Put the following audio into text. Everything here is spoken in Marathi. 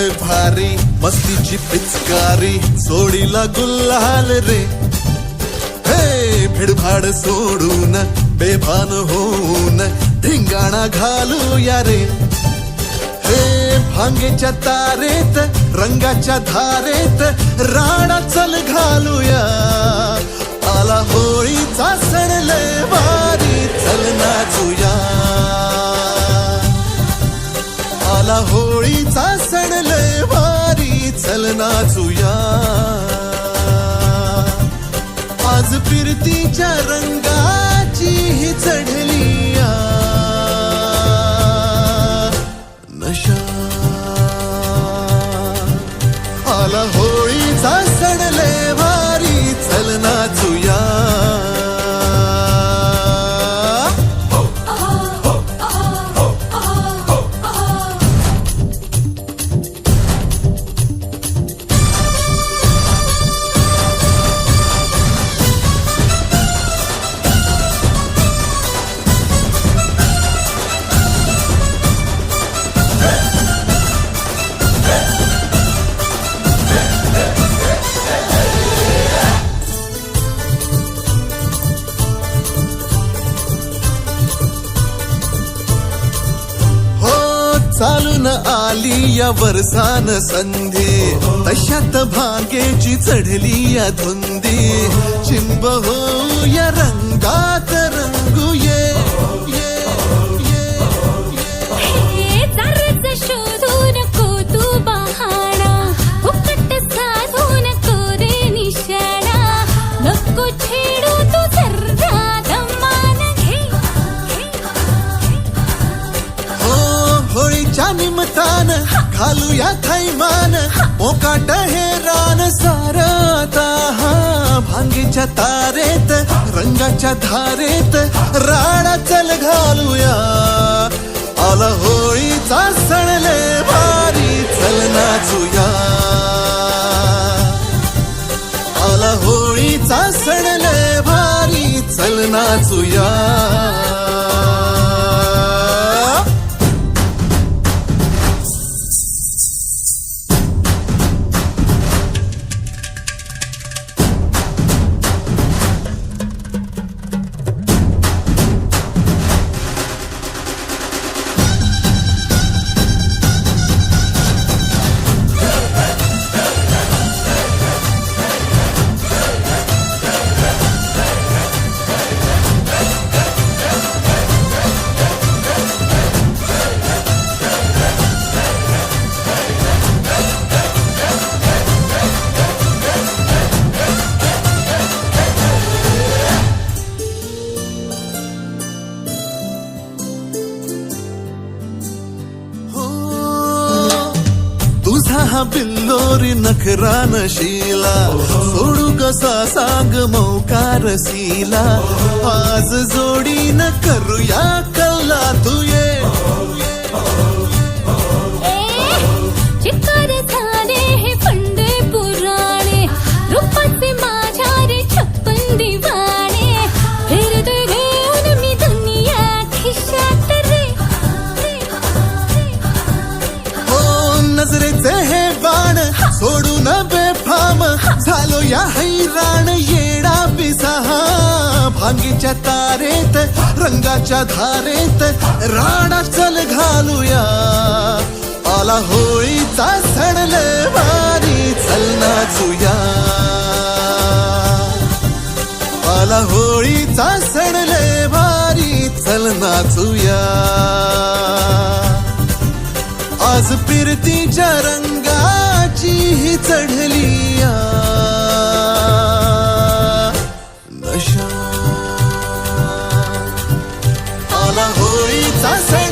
लय भारी मस्तीची पिचकारी सोडीला गुल्हाल रे हे भिडभाड सोडून बेभान होऊन धिंगाणा घालूया रे हे भांगेच्या तारेत रंगाच्या धारेत राणा चल घालूया आला होळीचा सण लय भारी चल नाचूया आला होळीचा सण लय भारी चल नाचूया आज फिरतीच्या रंगाची ही चढलिया नशा आला होळीचा सण लय भारी चल नाचूया चालून आली या वर्षान संधी तशात भांगेची चढली या धुंदी चिंब हो या रंगात रंगूये शोधू नको तू बहाणा फुकट साधू नको रे निशाणा नको छेडू तू सर्रा दमान घे होळीच्या निमतान घालूया थैमान मोकाट हे रान सारता भांगेच्या तारेत रंगाच्या धारेत राणा चल घालूया आला होळीचा सण लय भारी चल नाचूया आला होळीचा सण लय भारी चल नाचूया तुझा हा बिल्लोरी नखरान शीला सोडू कसा सांग मौकार सीला आज जोडीन करूया कल्ला तुये चिक्कार झाले हे फंडे पुराणे रूपाचे माझ्या रे छप्पन दिवाणे फिरते घेऊन मी दुनिया खिशात रे नजरेचे हे बाण सोडून बेफाम झालो या हैराण येडा पिसाहा भांगीच्या तारेत रंगाच्या धारेत राणा चल घालूया आला होळीचा सण लय भारी चल नाचूया आला होळीचा सण लय भारी चल नाचूया आज फिरतीच्या रंगाची ही चढलिया नशा आला होळीचा सण